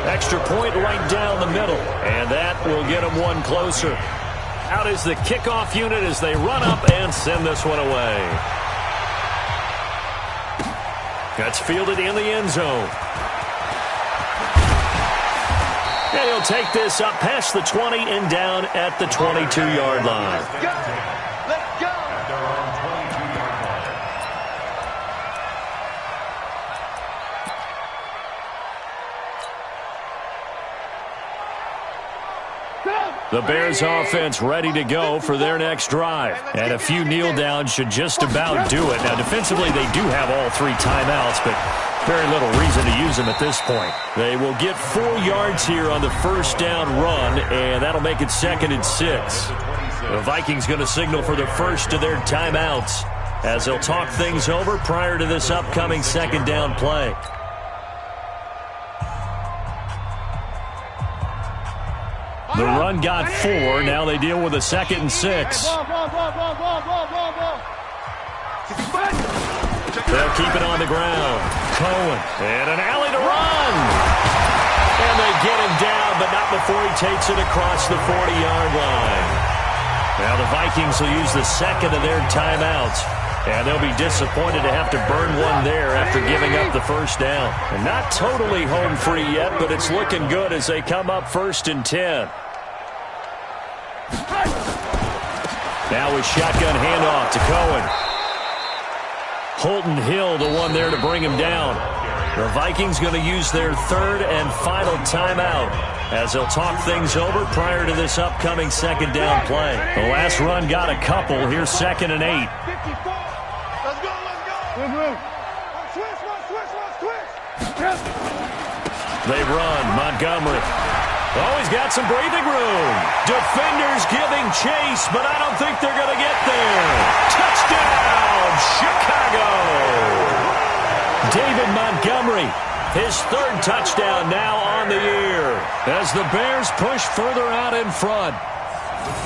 Extra point right down the middle, and that will get them one closer. Out is the kickoff unit as they run up and send this one away. That's fielded in the end zone. And he'll take this up past the 20 and down at the 22-yard line. Let's go. The Bears offense ready to go for their next drive. And a few kneel downs should just about do it. Now, defensively, they do have all 3 timeouts, but very little reason to use them at this point. They will get 4 yards here on the first down run, and that'll make it 2nd and 6. The Vikings going to signal for the first of their timeouts as they'll talk things over prior to this upcoming 2nd down play. The run got 4. Now they deal with a 2nd and 6. They'll keep it on the ground. Cohen. And an alley to run. And they get him down, but not before he takes it across the 40-yard line. Now the Vikings will use the second of their timeouts And they'll be disappointed to have to burn one there after giving up the first down. And not totally home free yet, but it's looking good as they come up 1st and 10. Now with shotgun handoff to Cohen. Holton Hill, the one there to bring him down. The Vikings going to use their 3rd and final timeout as they'll talk things over prior to this upcoming 2nd down play. The last run got a couple. Here's 2nd and 8. Let's go, let's go. Switch. They run. Montgomery. Oh, he's got some breathing room. Defenders giving chase, but I don't think they're going to get there. Touchdown, Chicago. David Montgomery, his 3rd touchdown now on the year as the Bears push further out in front.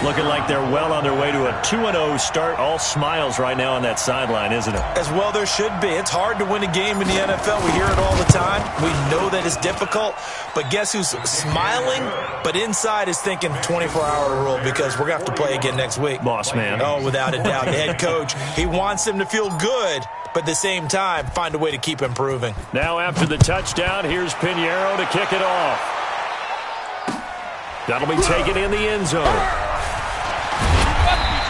Looking like they're well on their way to a 2-0 start. All smiles right now on that sideline, isn't it? As well there should be. It's hard to win a game in the NFL. We hear it all the time. We know that it's difficult. But guess who's smiling, but inside is thinking 24-hour rule because we're going to have to play again next week. Boss man. Oh, without a doubt. The head coach, he wants them to feel good, but at the same time, find a way to keep improving. Now after the touchdown, here's Pinheiro to kick it off. That'll be taken in the end zone.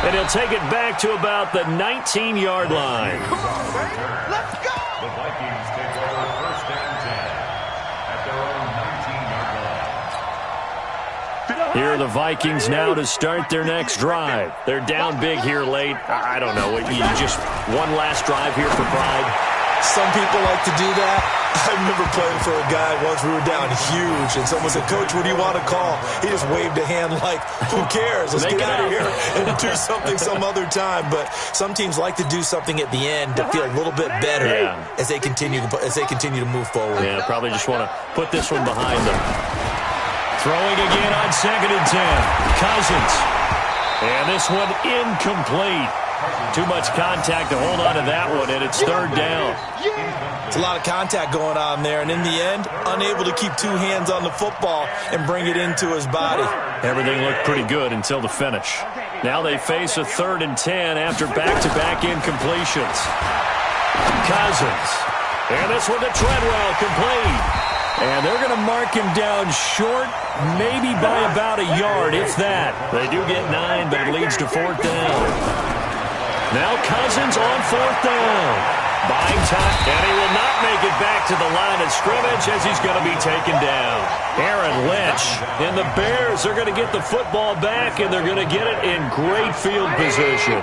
And he'll take it back to about the 19-yard line. Let's go. The Vikings take over 1st and 10 at their own 19-yard line. Here are the Vikings now to start their next drive. They're down big here late. I don't know. You just one last drive here for pride. Some people like to do that. I remember playing for a guy once. We were down huge, and someone said, "Coach, what do you want to call?" He just waved a hand like, "Who cares? Let's get out of here and do something some other time." But some teams like to do something at the end to feel a little bit better as they continue to move forward. Yeah, probably just want to put this one behind them. Throwing again on 2nd and 10. Cousins. And this one incomplete. Too much contact to hold on to that one, and it's 3rd down. It's a lot of contact going on there, and in the end, unable to keep 2 hands on the football and bring it into his body. Everything looked pretty good until the finish. Now they face a 3rd and 10 after back-to-back incompletions. Cousins. And this one to Treadwell, complete. And they're going to mark him down short, maybe by about a yard, if that. They do get 9, but it leads to 4th down. Now Cousins on 4th down. Buying time, and he will not make it back to the line of scrimmage as he's going to be taken down. Aaron Lynch and the Bears are going to get the football back, and they're going to get it in great field position.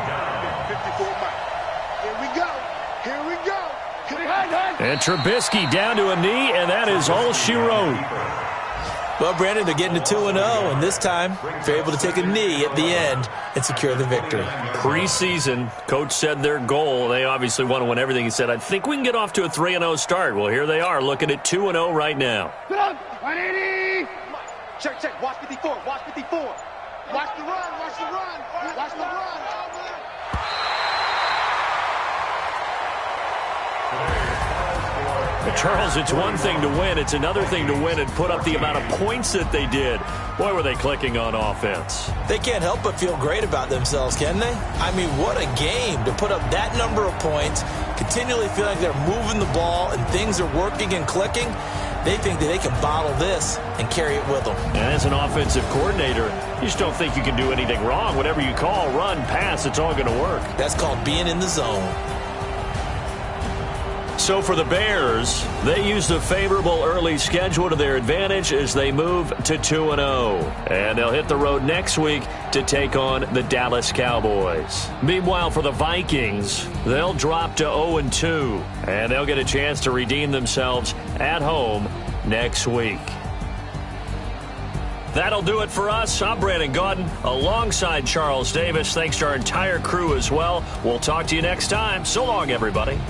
Here we go. And Trubisky down to a knee, and that is all she wrote. Well, Brandon, they're getting to 2-0, and this time they're able to take a knee at the end and secure the victory. Preseason, coach said their goal, they obviously want to win everything. He said, I think we can get off to a 3-0 start. Well, here they are, looking at 2-0 right now. 180. Check. Watch 54. Watch the run. Watch the run. But Charles, it's one thing to win. It's another thing to win and put up the amount of points that they did. Boy, were they clicking on offense. They can't help but feel great about themselves, can they? I mean, what a game to put up that number of points, continually feel like they're moving the ball and things are working and clicking. They think that they can bottle this and carry it with them. And as an offensive coordinator, you just don't think you can do anything wrong. Whatever you call, run, pass, it's all going to work. That's called being in the zone. So for the Bears, they used a favorable early schedule to their advantage as they move to 2-0. And they'll hit the road next week to take on the Dallas Cowboys. Meanwhile, for the Vikings, they'll drop to 0-2. And they'll get a chance to redeem themselves at home next week. That'll do it for us. I'm Brandon Gaudin alongside Charles Davis. Thanks to our entire crew as well. We'll talk to you next time. So long, everybody.